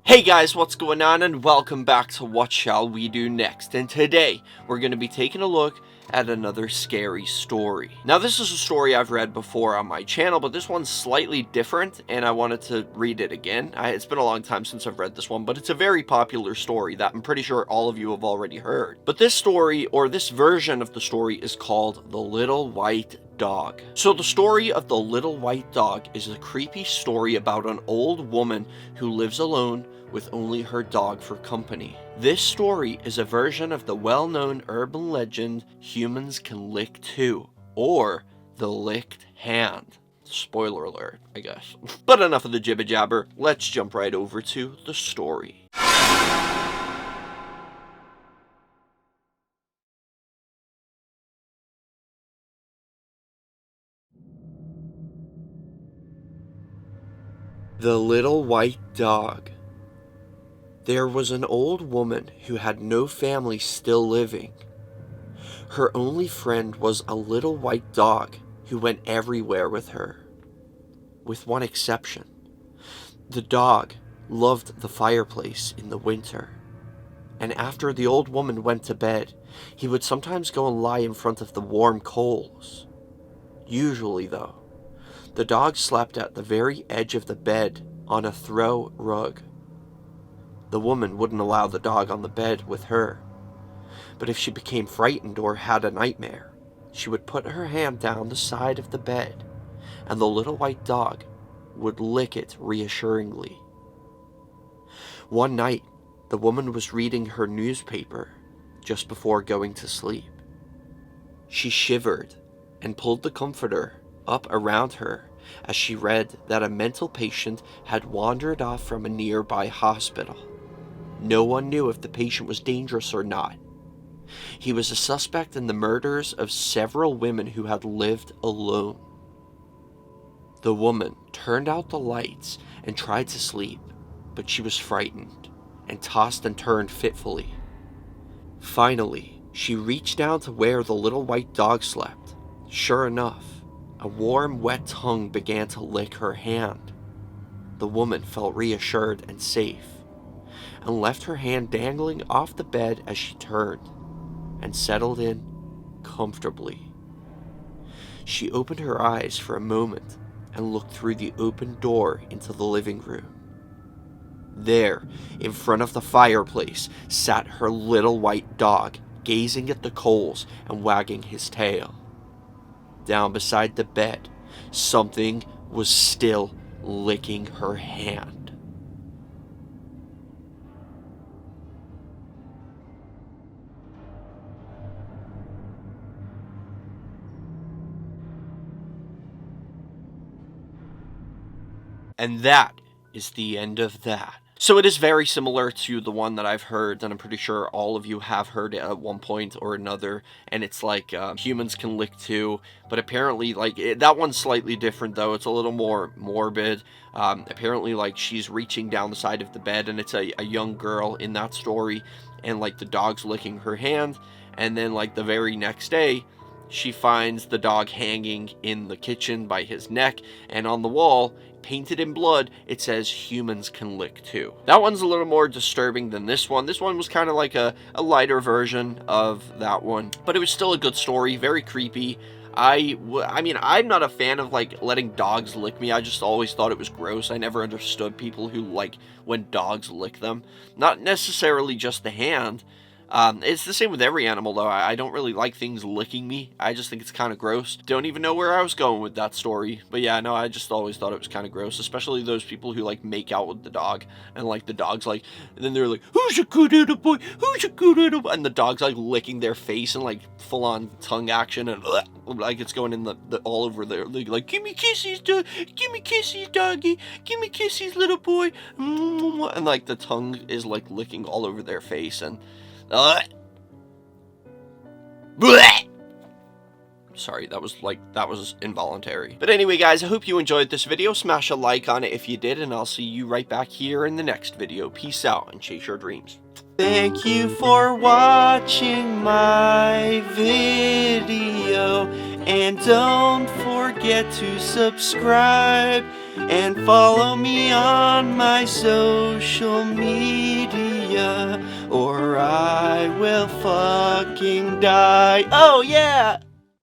Hey guys, what's going on, and welcome back to What Shall We Do Next. And today we're going to be taking a look at another scary story. Now, this is a story I've read before on my channel, but this one's slightly different and I wanted to read it again. It's been a long time since I've read this one, but it's a very popular story that I'm pretty sure all of you have already heard. But this story, or this version of the story, is called The Little White Dog. So the story of The Little White Dog is a creepy story about an old woman who lives alone with only her dog for company. This story is a version of the well-known urban legend Humans Can Lick Too, or The Licked Hand. Spoiler alert, I guess. But enough of the jibber jabber, let's jump right over to the story. The Little White Dog. There was an old woman who had no family still living. Her only friend was a little white dog who went everywhere with her. With one exception. The dog loved the fireplace in the winter. And after the old woman went to bed, he would sometimes go and lie in front of the warm coals. Usually, though, the dog slept at the very edge of the bed on a throw rug. The woman wouldn't allow the dog on the bed with her, but if she became frightened or had a nightmare, she would put her hand down the side of the bed, and the little white dog would lick it reassuringly. One night, the woman was reading her newspaper just before going to sleep. She shivered and pulled the comforter up around her as she read that a mental patient had wandered off from a nearby hospital. No one knew if the patient was dangerous or not. He was a suspect in the murders of several women who had lived alone. The woman turned out the lights and tried to sleep, but she was frightened and tossed and turned fitfully. Finally, she reached down to where the little white dog slept. Sure enough, a warm, wet tongue began to lick her hand. The woman felt reassured and safe, and left her hand dangling off the bed as she turned and settled in comfortably. She opened her eyes for a moment and looked through the open door into the living room. There, in front of the fireplace, sat her little white dog, gazing at the coals and wagging his tail. Down beside the bed, something was still licking her hand. And that is the end of that. So it is very similar to the one that I've heard, and I'm pretty sure all of you have heard it at one point or another, and it's like Humans Can Lick Too, but apparently that one's slightly different though. It's a little more morbid. Apparently she's reaching down the side of the bed, and it's a young girl in that story, and the dog's licking her hand, and then the very next day she finds the dog hanging in the kitchen by his neck, and on the wall, painted in blood, it says Humans Can Lick Too. That one's a little more disturbing than this one. This one was kind of like a lighter version of that one, but it was still a good story, very creepy. I mean, I'm not a fan of letting dogs lick me. I just always thought it was gross. I never understood people who when dogs lick them. Not necessarily just the hand. It's the same with every animal, though. I don't really like things licking me. I just think it's kind of gross. Don't even know where I was going with that story. But yeah, no, I just always thought it was kind of gross, especially those people who, make out with the dog. And, the dog's and then they're like, who's a good little boy? Who's a good little boy? And the dog's, licking their face and, full-on tongue action. And, it's going in the all over there. Give me kisses, dog. Give me kisses, doggy. Give me kisses, little boy. And, the tongue is, licking all over their face. And sorry, that was involuntary. But anyway, guys, I hope you enjoyed this video. Smash a like on it if you did, and I'll see you right back here in the next video. Peace out and chase your dreams. Thank you for watching my video, And don't forget to subscribe and follow me on my social media, or I will fucking die. Oh yeah!